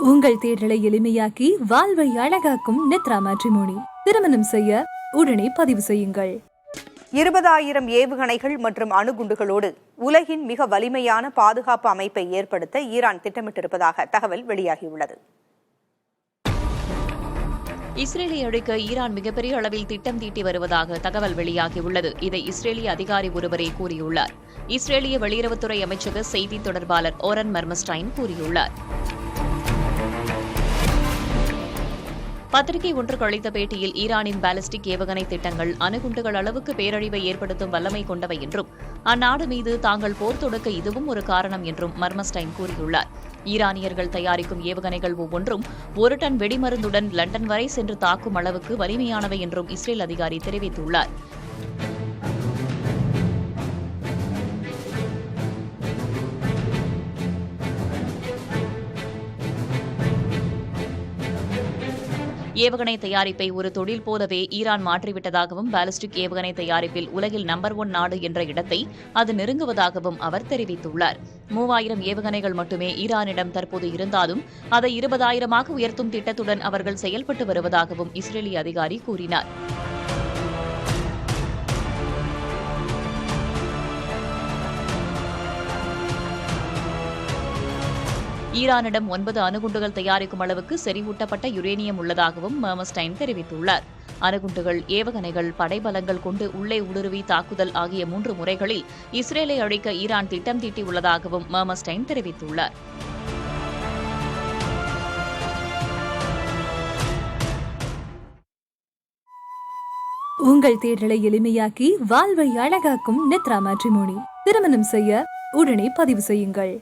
உங்கள் தேர்தலை எளிமையாக்கி வாழ்வை அழகாக்கும் நித்ரா மேட்ரிமோனி. திருமணம் செய்ய உடனே பதிவு செய்யுங்கள். 20,000 ஏவுகணைகள் மற்றும் அணுகுண்டுகளோடு உலகின் மிக வலிமையான பாதுகாப்பு அமைப்பை ஏற்படுத்த ஈரான் திட்டமிட்டிருப்பதாக தகவல் வெளியாகியுள்ளது. இஸ்ரேலை அழிக்க ஈரான் மிகப்பெரிய அளவில் திட்டம் தீட்டி வருவதாக தகவல் வெளியாகியுள்ளது. இதை இஸ்ரேலிய அதிகாரி ஒருவரே கூறியுள்ளார். இஸ்ரேலிய வெளியுறவுத்துறை அமைச்சக செய்தி தொடர்பாளர் ஓரன் மர்மஸ்டைன் கூறியுள்ளார். பத்திரிகை ஒன்றுக்கு அளித்த பேட்டியில் ஈரானின் பாலிஸ்டிக் ஏவுகணை திட்டங்கள் அணுகுண்டுகள் அளவுக்கு பேரழிவை ஏற்படுத்தும் வல்லமை கொண்டவை என்றும் அந்நாடு மீது தாங்கள் போர் தொடுக்க இதுவும் ஒரு காரணம் என்றும் மர்மஸ்டைன் கூறியுள்ளார். ஈரானியர்கள் தயாரிக்கும் ஏவுகணைகள் ஒவ்வொன்றும் 1 டன் வெடிமருந்துடன் லண்டன் வரை சென்று தாக்கும் அளவுக்கு வலிமையானவை என்றும் இஸ்ரேல் அதிகாரி தெரிவித்துள்ளார். ஏவுகணை தயாரிப்பை ஒரு தொழில் போலவே ஈரான் மாற்றிவிட்டதாகவும் பாலிஸ்டிக் ஏவுகணை தயாரிப்பில் உலகில் நம்பர் 1 நாடு என்ற இடத்தை அது நெருங்குவதாகவும் அவர் தெரிவித்துள்ளார். 3000 ஏவுகணைகள் மட்டுமே ஈரானிடம் தற்போது இருந்தாலும் அதை 20,000ஆக உயர்த்தும் திட்டத்துடன் அவர்கள் செயல்பட்டு வருவதாகவும் இஸ்ரேலிய அதிகாரி கூறினார். ஈரானிடம் 9 அணுகுண்டுகள் தயாரிக்கும் அளவுக்கு செறிவூட்டப்பட்ட யுரேனியம் உள்ளதாகவும் மர்மஸ்டைன் தெரிவித்துள்ளார். அணுகுண்டுகள், ஏவுகணைகள், படைபலங்கள் கொண்டு உள்ளே ஊடுருவி தாக்குதல் ஆகிய 3 முறைகளில் இஸ்ரேலை அழிக்க ஈரான் திட்டம் தீட்டியுள்ளதாகவும் மர்மஸ்டைன் தெரிவித்துள்ளார். உங்கள் தேர்தலை எளிமையாக்கி வாழ்வை அழகாக்கும் நித்ரா மேட்ரிமோனி. திருமணம் செய்ய உடனே பதிவு செய்யுங்கள்.